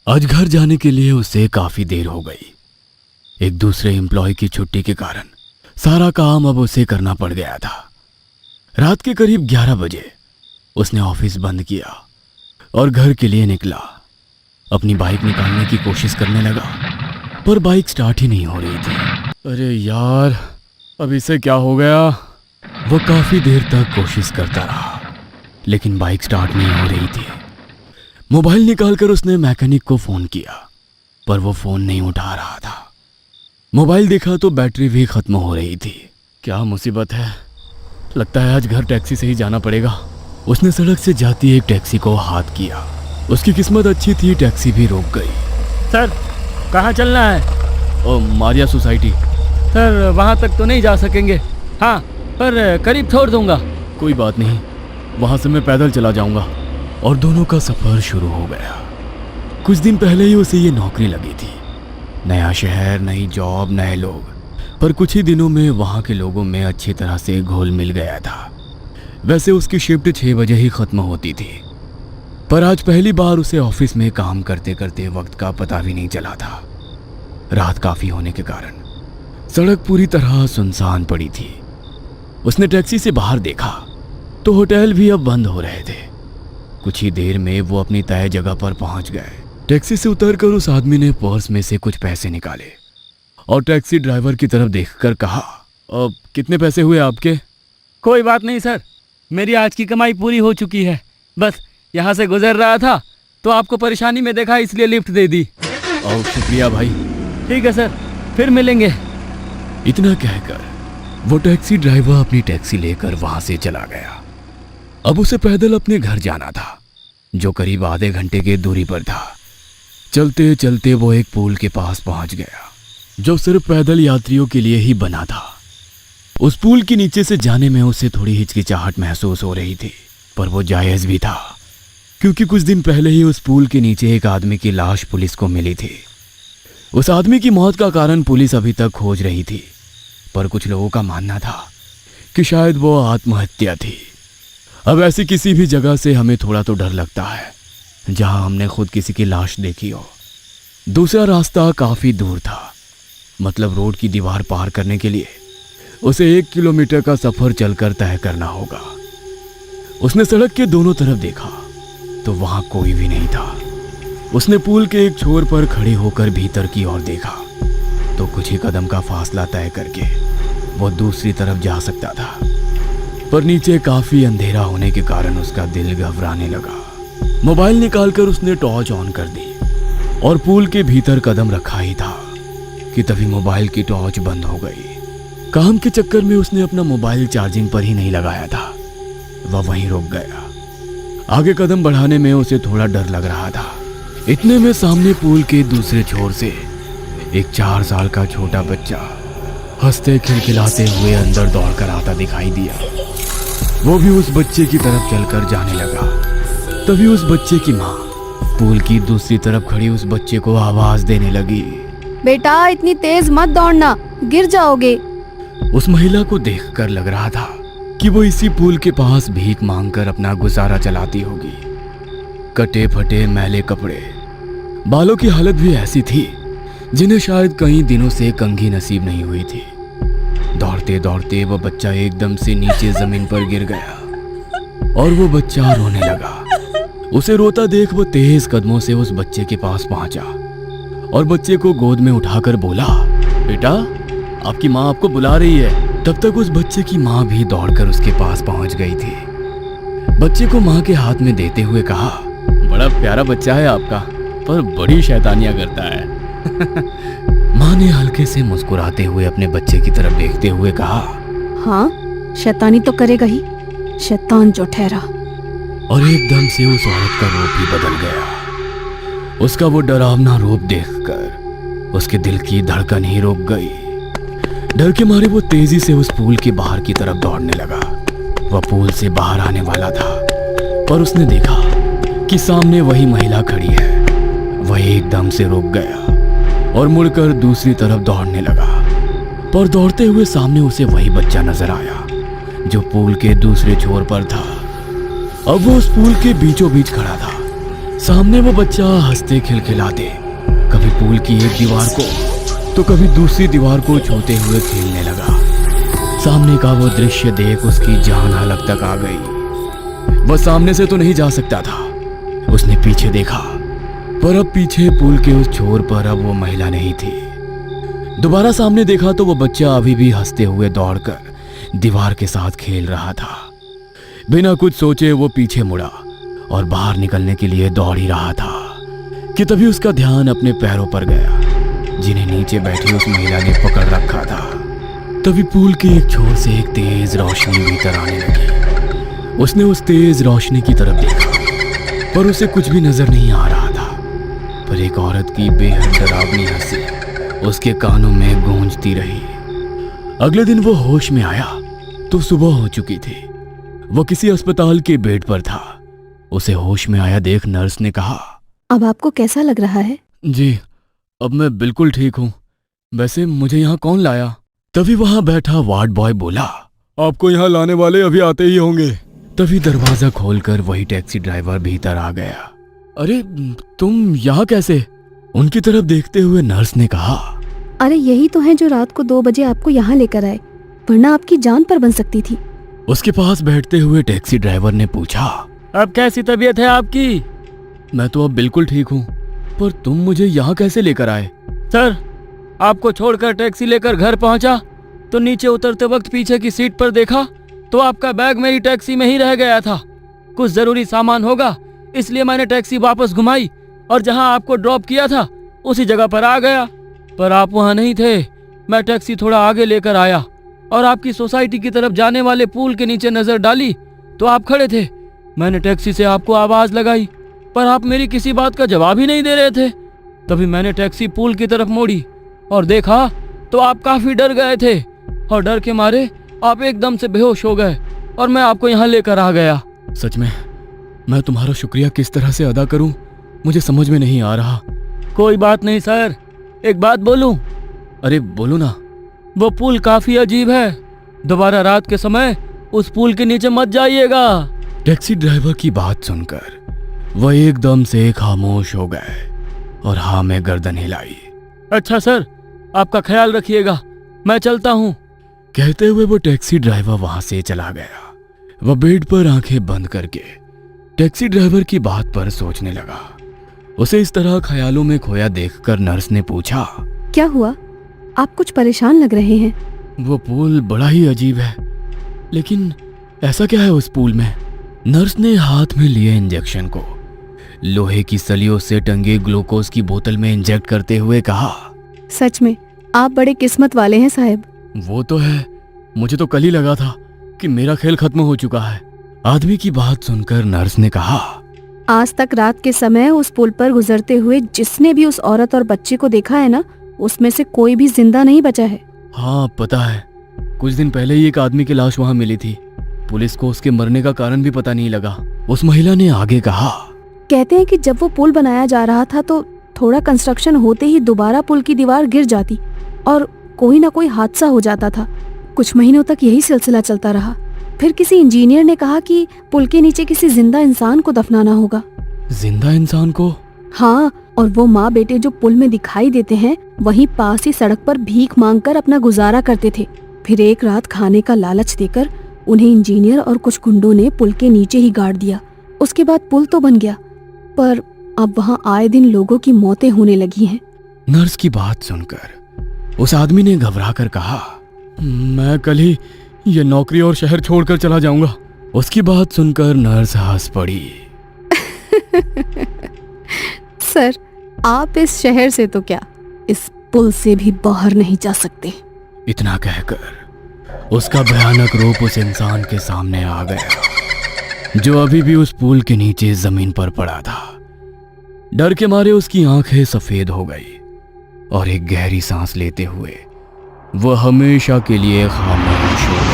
आज घर जाने के लिए उसे काफी देर हो गई। एक दूसरे एम्प्लॉय की छुट्टी के कारण सारा काम अब उसे करना पड़ गया था। रात के करीब 11 बजे उसने ऑफिस बंद किया और घर के लिए निकला। अपनी बाइक निकालने की कोशिश करने लगा, पर बाइक स्टार्ट ही नहीं हो रही थी। अरे यार, अब इसे क्या हो गया? वो काफी देर तक कोशिश करता रहा, लेकिन बाइक स्टार्ट नहीं हो रही थी। मोबाइल निकालकर उसने मैकेनिक को फोन किया, पर वो फोन नहीं उठा रहा था। मोबाइल देखा तो बैटरी भी खत्म हो रही थी। क्या मुसीबत है, लगता है आज घर टैक्सी से ही जाना पड़ेगा। उसने सड़क से जाती एक टैक्सी को हाथ किया। उसकी किस्मत अच्छी थी, टैक्सी भी रुक गई। सर, कहाँ चलना है? ओ, मारिया सोसाइटी। सर, वहाँ तक तो नहीं जा सकेंगे। हाँ, पर करीब छोड़ दूंगा। कोई बात नहीं, वहाँ से मैं पैदल चला जाऊंगा। और दोनों का सफर शुरू हो गया। कुछ दिन पहले ही उसे ये नौकरी लगी थी। नया शहर, नई जॉब, नए लोग, पर कुछ ही दिनों में वहाँ के लोगों में अच्छी तरह से घुल मिल गया था। वैसे उसकी शिफ्ट 6 बजे ही खत्म होती थी, पर आज पहली बार उसे ऑफिस में काम करते करते वक्त का पता भी नहीं चला था। रात काफी होने के कारण सड़क पूरी तरह सुनसान पड़ी थी। उसने टैक्सी से बाहर देखा तो होटल भी अब बंद हो रहे थे। कुछ ही देर में वो अपनी तय जगह पर पहुंच गए। टैक्सी से उतरकर उस आदमी ने पर्स में से कुछ पैसे निकाले और टैक्सी ड्राइवर की तरफ देखकर कहा, अब कितने पैसे हुए आपके? कोई बात नहीं सर, मेरी आज की कमाई पूरी हो चुकी है। बस यहाँ से गुजर रहा था तो आपको परेशानी में देखा, इसलिए लिफ्ट दे दी। और शुक्रिया भाई। ठीक है सर, फिर मिलेंगे। इतना कहकर वो टैक्सी ड्राइवर अपनी टैक्सी लेकर वहां से चला गया। अब उसे पैदल अपने घर जाना था, जो करीब आधे घंटे की दूरी पर था। चलते चलते वो एक पुल के पास पहुंच गया, जो सिर्फ पैदल यात्रियों के लिए ही बना था। उस पुल के नीचे से जाने में उसे थोड़ी हिचकिचाहट महसूस हो रही थी, पर वो जायज भी था, क्योंकि कुछ दिन पहले ही उस पुल के नीचे एक आदमी की लाश पुलिस को मिली थी। उस आदमी की मौत का कारण पुलिस अभी तक खोज रही थी, पर कुछ लोगों का मानना था कि शायद वो आत्महत्या थी। अब ऐसी किसी भी जगह से हमें थोड़ा तो डर लगता है जहां हमने खुद किसी की लाश देखी हो। दूसरा रास्ता काफी दूर था, मतलब रोड की दीवार पार करने के लिए उसे 1 किलोमीटर का सफर चलकर तय करना होगा। उसने सड़क के दोनों तरफ देखा तो वहां कोई भी नहीं था। उसने पुल के एक छोर पर खड़े होकर भीतर की ओर देखा तो कुछ ही कदम का फासला तय करके वो दूसरी तरफ जा सकता था, पर नीचे काफी अंधेरा होने के कारण उसका दिल घबराने लगा। मोबाइल निकालकर उसने टॉर्च ऑन कर दी और पुल के भीतर कदम रखा ही था कि तभी मोबाइल की टॉर्च बंद हो गई। काम के चक्कर में उसने अपना मोबाइल चार्जिंग पर ही नहीं लगाया था। वह वहीं रुक गया। आगे कदम बढ़ाने में उसे थोड़ा डर लग रहा था। इतने में सामने पुल के दूसरे छोर से एक 4 साल का छोटा बच्चा हंसते खिलखिलाते हुए अंदर दौड़कर आता दिखाई दिया। वो भी उस बच्चे की तरफ चलकर जाने लगा। तभी उस बच्चे की माँ पुल की दूसरी तरफ खड़ी उस बच्चे को आवाज देने लगी, बेटा इतनी तेज मत दौड़ना, गिर जाओगे। उस महिला को देखकर लग रहा था कि वो इसी पुल के पास भीख मांगकर अपना गुजारा चलाती होगी। कटे फटे मैले कपड़े, बालों की हालत भी ऐसी थी जिन्हें शायद कई दिनों से कंघी नसीब नहीं हुई थी। दौड़ते दौड़ते वो बच्चा एकदम से नीचे जमीन पर गिर गया और वो बच्चा रोने लगा। उसे रोता देख वो तेज कदमों से उस बच्चे के पास पहुंचा और बच्चे को गोद में उठाकर बोला, बेटा आपकी माँ आपको बुला रही है। तब तक उस बच्चे की माँ भी दौड़कर उसके पास पहुंच गई थी। बच्चे को माँ के हाथ में देते हुए कहा, बड़ा प्यारा बच्चा है आपका, पर बड़ी शैतानियां करता है। माँ ने हल्के से मुस्कुराते हुए अपने बच्चे की तरफ देखते हुए कहा, हाँ शैतानी तो करेगा ही, शैतान जो ठहरा। और एकदम से उस औरत का रूप ही बदल गया। उसका वो डरावना रूप देखकर उसके दिल की धड़कन ही रुक गई। डर के मारे वो तेजी से उस पुल के बाहर की तरफ दौड़ने लगा। वह पुल से बाहर आने वाला था, पर उसने देखा कि सामने वही महिला खड़ी है। वह एकदम से रुक गया और मुड़कर दूसरी तरफ दौड़ने लगा, पर दौड़ते हुए सामने उसे वही बच्चा नजर आया जो पुल के दूसरे छोर पर था। अब वो उस पुल के बीचों बीच खड़ा था। सामने वो बच्चा हंसते खिलखिलाते कभी पुल की एक दीवार को तो कभी दूसरी दीवार को छूते हुए खेलने लगा। सामने का वो दृश्य देख उसकी जान हलक तक आ गई। वह सामने से तो नहीं जा सकता था। उसने पीछे देखा, पर अब पीछे पुल के उस छोर पर अब वो महिला नहीं थी। दोबारा सामने देखा तो वो बच्चा अभी भी हंसते हुए दौड़कर दीवार के साथ खेल रहा था। बिना कुछ सोचे वो पीछे मुड़ा और बाहर निकलने के लिए दौड़ ही रहा था कि तभी उसका ध्यान अपने पैरों पर गया, जिन्हें नीचे बैठी उस महिला ने पकड़ रखा था। तभी पुल के एक छोर से एक तेज रोशनी भीतर आने लगी। उसने उस तेज रोशनी की तरफ देखा, पर उसे कुछ भी नजर नहीं आ रहा था। पर एक औरत की बेहद डरावनी हंसी उसके कानों में गूंजती रही। अगले दिन वो होश में आया तो सुबह हो चुकी थी। वो किसी अस्पताल के बेड पर था। उसे होश में आया देख नर्स ने कहा, अब आपको कैसा लग रहा है? जी, अब मैं बिल्कुल ठीक हूँ। वैसे मुझे यहाँ कौन लाया? तभी वहां बैठा वार्ड बॉय बोला, आपको यहाँ लाने वाले अभी आते ही होंगे। तभी दरवाजा खोलकर वही टैक्सी ड्राइवर भीतर आ गया। अरे तुम यहाँ कैसे? उनकी तरफ देखते हुए नर्स ने कहा, अरे यही तो है जो रात को 2 बजे आपको यहाँ लेकर आए, वरना आपकी जान पर बन सकती थी। उसके पास बैठते हुए टैक्सी ड्राइवर ने पूछा, अब कैसी तबीयत है आपकी? मैं तो अब बिल्कुल ठीक हूँ, पर तुम मुझे यहाँ कैसे लेकर आए? सर, आपको छोड़कर टैक्सी लेकर घर पहुंचा तो नीचे उतरते वक्त पीछे की सीट पर देखा तो आपका बैग मेरी टैक्सी में ही रह गया था। कुछ जरूरी सामान होगा इसलिए मैंने टैक्सी वापस घुमाई और जहां आपको ड्रॉप किया था उसी जगह पर आ गया, पर आप वहां नहीं थे। मैं टैक्सी थोड़ा आगे लेकर आया और आपकी सोसाइटी की तरफ जाने वाले पुल के नीचे नजर डाली तो आप खड़े थे। मैंने टैक्सी से आपको आवाज लगाई, पर आप मेरी किसी बात का जवाब ही नहीं दे रहे थे। तभी मैंने टैक्सी पुल की तरफ मोड़ी और देखा तो आप काफी डर गए थे और डर के मारे आप एकदम से बेहोश हो गए और मैं आपको यहाँ लेकर आ गया। सच में मैं तुम्हारा शुक्रिया किस तरह से अदा करूं, मुझे समझ में नहीं आ रहा। कोई बात नहीं सर, एक बात बोलूं? अरे बोलो ना। वो पुल काफी अजीब है, दोबारा रात के समय उस पुल के नीचे मत जाइएगा। टैक्सी ड्राइवर की बात सुनकर वह एकदम से खामोश हो गए और हाँ में गर्दन हिलाई। अच्छा सर, आपका ख्याल रखिएगा, मैं चलता हूँ। कहते हुए वो टैक्सी ड्राइवर वहां से चला गया। वह बेड पर आंखें बंद करके टैक्सी ड्राइवर की बात पर सोचने लगा। उसे इस तरह ख्यालों में खोया देखकर नर्स ने पूछा, क्या हुआ? आप कुछ परेशान लग रहे हैं। वो पुल बड़ा ही अजीब है, लेकिन ऐसा क्या है उस पुल में? नर्स ने हाथ में लिए इंजेक्शन को लोहे की सलियों से टंगे ग्लूकोज की बोतल में इंजेक्ट करते हुए कहा, सच में आप बड़े किस्मत वाले हैं साहब। वो तो है, मुझे तो कल ही लगा था कि मेरा खेल खत्म हो चुका है। आदमी की बात सुनकर नर्स ने कहा, आज तक रात के समय उस पुल पर गुजरते हुए जिसने भी उस औरत और बच्चे को देखा है ना, उसमें से कोई भी जिंदा नहीं बचा है। हाँ पता है, कुछ दिन पहले ही एक आदमी की लाश वहाँ मिली थी। पुलिस को उसके मरने का कारण भी पता नहीं लगा। उस महिला ने आगे कहा, कहते हैं कि जब वो पुल बनाया जा रहा था तो थोड़ा कंस्ट्रक्शन होते ही दोबारा पुल की दीवार गिर जाती और कोई ना कोई हादसा हो जाता था। कुछ महीनों तक यही सिलसिला चलता रहा। फिर किसी इंजीनियर ने कहा कि पुल के नीचे किसी जिंदा इंसान को दफनाना होगा। जिंदा इंसान को? हाँ, और वो माँ बेटे जो पुल में दिखाई देते हैं वहीं पास ही सड़क पर भीख मांगकर अपना गुजारा करते थे। फिर एक रात खाने का लालच देकर उन्हें इंजीनियर और कुछ गुंडों ने पुल के नीचे ही गाड़ दिया। उसके बाद पुल तो बन गया, पर अब वहाँ आए दिन लोगों की मौतें होने लगी हैं। नर्स की बात सुनकर उस आदमी ने घबरा कर कहा, मैं कल ही ये नौकरी और शहर छोड़कर चला जाऊंगा। उसकी बात सुनकर नर्स हंस पड़ी। सर, आप इस शहर से तो क्या, इस पुल से भी बाहर नहीं जा सकते। इतना कहकर उसका भयानक रूप उस इंसान के सामने आ गया जो अभी भी उस पुल के नीचे जमीन पर पड़ा था। डर के मारे उसकी आंखें सफेद हो गई और एक गहरी सांस लेते हुए वह हमेशा के लिए खामोश हो गया।